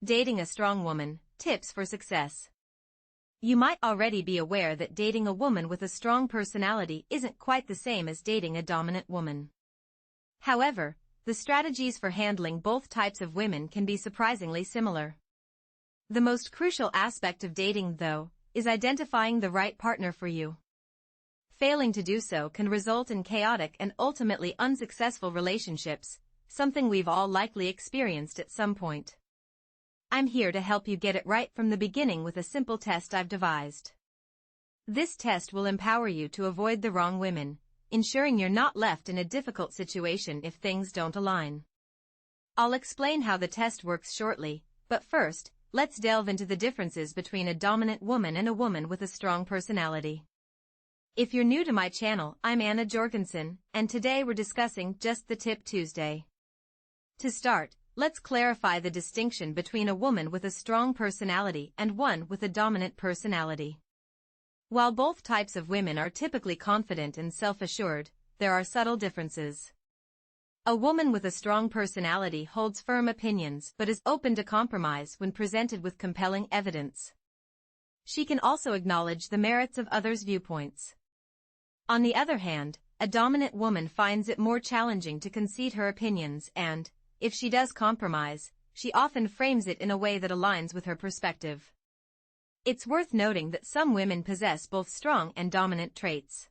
Dating a strong woman, tips for success. You might already be aware that dating a woman with a strong personality isn't quite the same as dating a dominant woman. However, the strategies for handling both types of women can be surprisingly similar. The most crucial aspect of dating, though, is identifying the right partner for you. Failing to do so can result in chaotic and ultimately unsuccessful relationships, something we've all likely experienced at some point. I'm here to help you get it right from the beginning with a simple test I've devised. This test will empower you to avoid the wrong women, ensuring you're not left in a difficult situation if things don't align. I'll explain how the test works shortly, but first, let's delve into the differences between a dominant woman and a woman with a strong personality. If you're new to my channel, I'm Anna Jorgensen, and today we're discussing Just the Tip Tuesday. To start, let's clarify the distinction between a woman with a strong personality and one with a dominant personality. While both types of women are typically confident and self-assured, there are subtle differences. A woman with a strong personality holds firm opinions but is open to compromise when presented with compelling evidence. She can also acknowledge the merits of others' viewpoints. On the other hand, a dominant woman finds it more challenging to concede her opinions and, if she does compromise, she often frames it in a way that aligns with her perspective. It's worth noting that some women possess both strong and dominant traits.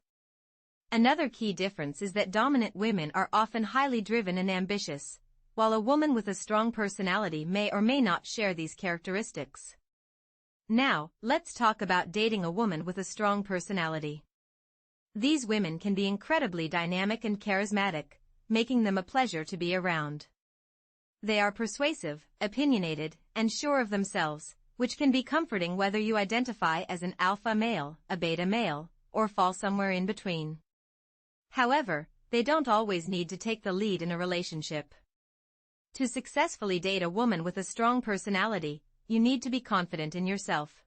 Another key difference is that dominant women are often highly driven and ambitious, while a woman with a strong personality may or may not share these characteristics. Now, let's talk about dating a woman with a strong personality. These women can be incredibly dynamic and charismatic, making them a pleasure to be around. They are persuasive, opinionated, and sure of themselves, which can be comforting whether you identify as an alpha male, a beta male, or fall somewhere in between. However, they don't always need to take the lead in a relationship. To successfully date a woman with a strong personality, you need to be confident in yourself.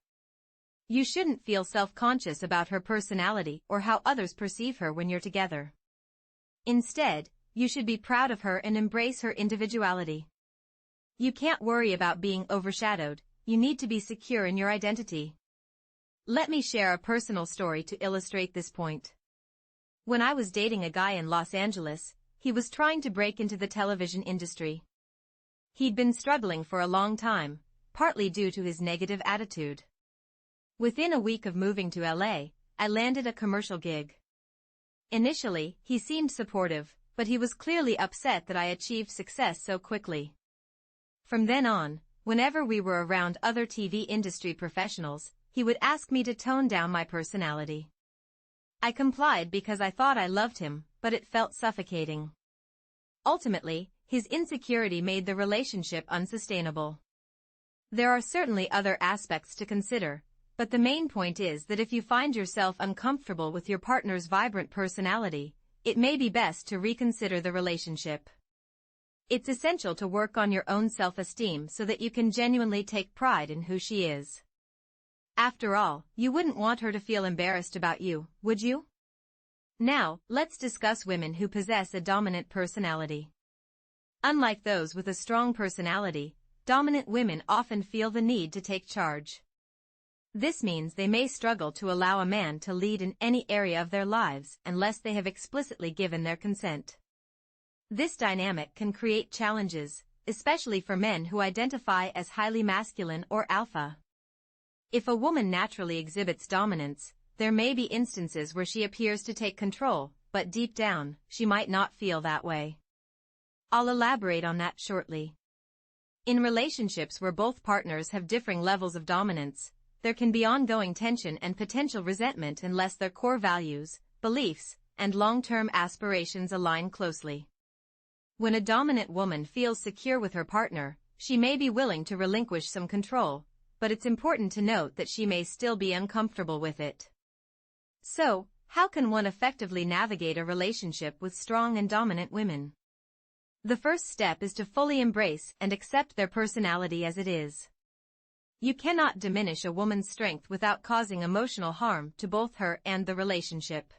You shouldn't feel self-conscious about her personality or how others perceive her when you're together. Instead, you should be proud of her and embrace her individuality. You can't worry about being overshadowed, you need to be secure in your identity. Let me share a personal story to illustrate this point. When I was dating a guy in Los Angeles, he was trying to break into the television industry. He'd been struggling for a long time, partly due to his negative attitude. Within a week of moving to LA, I landed a commercial gig. Initially, he seemed supportive, but he was clearly upset that I achieved success so quickly. From then on, whenever we were around other TV industry professionals, he would ask me to tone down my personality. I complied because I thought I loved him, but it felt suffocating. Ultimately, his insecurity made the relationship unsustainable. There are certainly other aspects to consider, but the main point is that if you find yourself uncomfortable with your partner's vibrant personality, it may be best to reconsider the relationship. It's essential to work on your own self-esteem so that you can genuinely take pride in who she is. After all, you wouldn't want her to feel embarrassed about you, would you? Now, let's discuss women who possess a dominant personality. Unlike those with a strong personality, dominant women often feel the need to take charge. This means they may struggle to allow a man to lead in any area of their lives unless they have explicitly given their consent. This dynamic can create challenges, especially for men who identify as highly masculine or alpha. If a woman naturally exhibits dominance, there may be instances where she appears to take control, but deep down, she might not feel that way. I'll elaborate on that shortly. In relationships where both partners have differing levels of dominance, there can be ongoing tension and potential resentment unless their core values, beliefs, and long-term aspirations align closely. When a dominant woman feels secure with her partner, she may be willing to relinquish some control, but it's important to note that she may still be uncomfortable with it. So, how can one effectively navigate a relationship with strong and dominant women? The first step is to fully embrace and accept their personality as it is. You cannot diminish a woman's strength without causing emotional harm to both her and the relationship.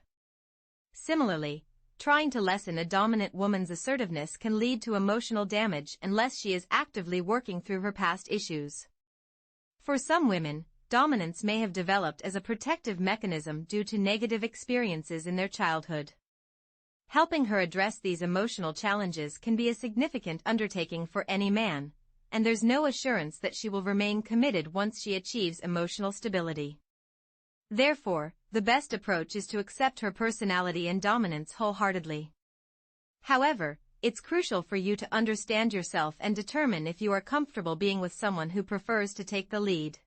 Similarly, trying to lessen a dominant woman's assertiveness can lead to emotional damage unless she is actively working through her past issues. For some women, dominance may have developed as a protective mechanism due to negative experiences in their childhood. Helping her address these emotional challenges can be a significant undertaking for any man, and there's no assurance that she will remain committed once she achieves emotional stability. Therefore, the best approach is to accept her personality and dominance wholeheartedly. However, it's crucial for you to understand yourself and determine if you are comfortable being with someone who prefers to take the lead.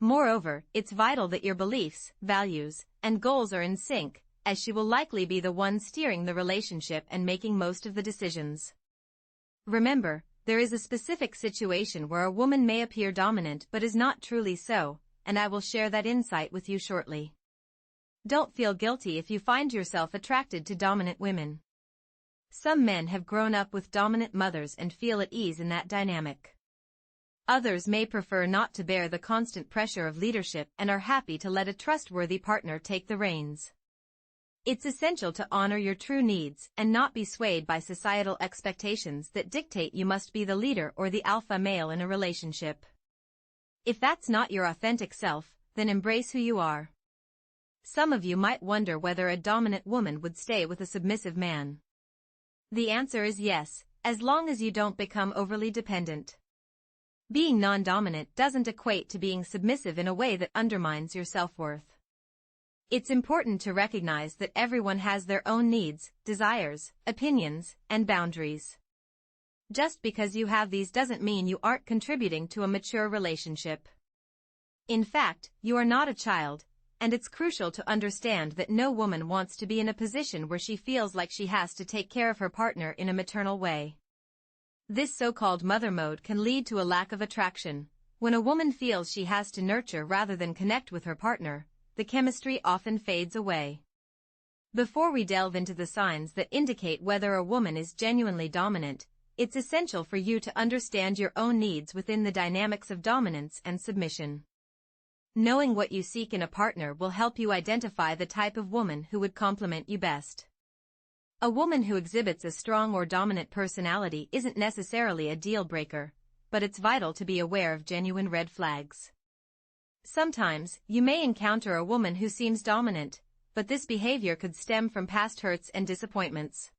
Moreover, it's vital that your beliefs, values, and goals are in sync, as she will likely be the one steering the relationship and making most of the decisions. Remember, there is a specific situation where a woman may appear dominant but is not truly so, and I will share that insight with you shortly. Don't feel guilty if you find yourself attracted to dominant women. Some men have grown up with dominant mothers and feel at ease in that dynamic. Others may prefer not to bear the constant pressure of leadership and are happy to let a trustworthy partner take the reins. It's essential to honor your true needs and not be swayed by societal expectations that dictate you must be the leader or the alpha male in a relationship. If that's not your authentic self, then embrace who you are. Some of you might wonder whether a dominant woman would stay with a submissive man. The answer is yes, as long as you don't become overly dependent. Being non-dominant doesn't equate to being submissive in a way that undermines your self-worth. It's important to recognize that everyone has their own needs, desires, opinions, and boundaries. Just because you have these doesn't mean you aren't contributing to a mature relationship. In fact, you are not a child, and it's crucial to understand that no woman wants to be in a position where she feels like she has to take care of her partner in a maternal way. This so-called mother mode can lead to a lack of attraction. When a woman feels she has to nurture rather than connect with her partner, the chemistry often fades away. Before we delve into the signs that indicate whether a woman is genuinely dominant, it's essential for you to understand your own needs within the dynamics of dominance and submission. Knowing what you seek in a partner will help you identify the type of woman who would complement you best. A woman who exhibits a strong or dominant personality isn't necessarily a deal breaker, but it's vital to be aware of genuine red flags. Sometimes, you may encounter a woman who seems dominant, but this behavior could stem from past hurts and disappointments.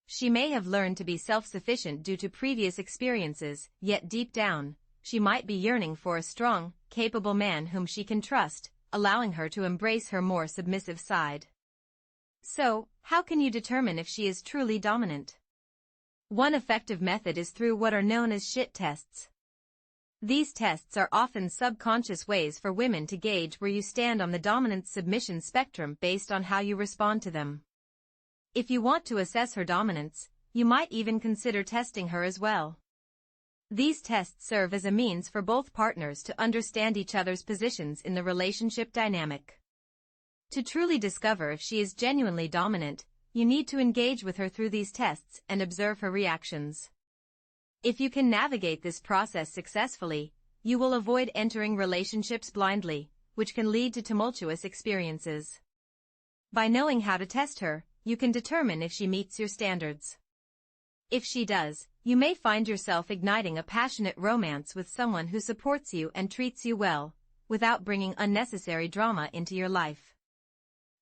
She may have learned to be self-sufficient due to previous experiences, yet deep down, she might be yearning for a strong, capable man whom she can trust, allowing her to embrace her more submissive side. So, how can you determine if she is truly dominant? One effective method is through what are known as shit tests. These tests are often subconscious ways for women to gauge where you stand on the dominance-submission spectrum based on how you respond to them. If you want to assess her dominance, you might even consider testing her as well. These tests serve as a means for both partners to understand each other's positions in the relationship dynamic. To truly discover if she is genuinely dominant, you need to engage with her through these tests and observe her reactions. If you can navigate this process successfully, you will avoid entering relationships blindly, which can lead to tumultuous experiences. By knowing how to test her, you can determine if she meets your standards. If she does, you may find yourself igniting a passionate romance with someone who supports you and treats you well, without bringing unnecessary drama into your life.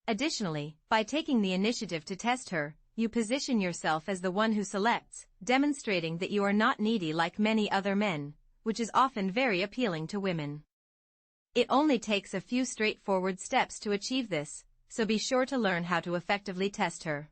Additionally, by taking the initiative to test her, you position yourself as the one who selects, demonstrating that you are not needy like many other men, which is often very appealing to women. It only takes a few straightforward steps to achieve this, so be sure to learn how to effectively test her.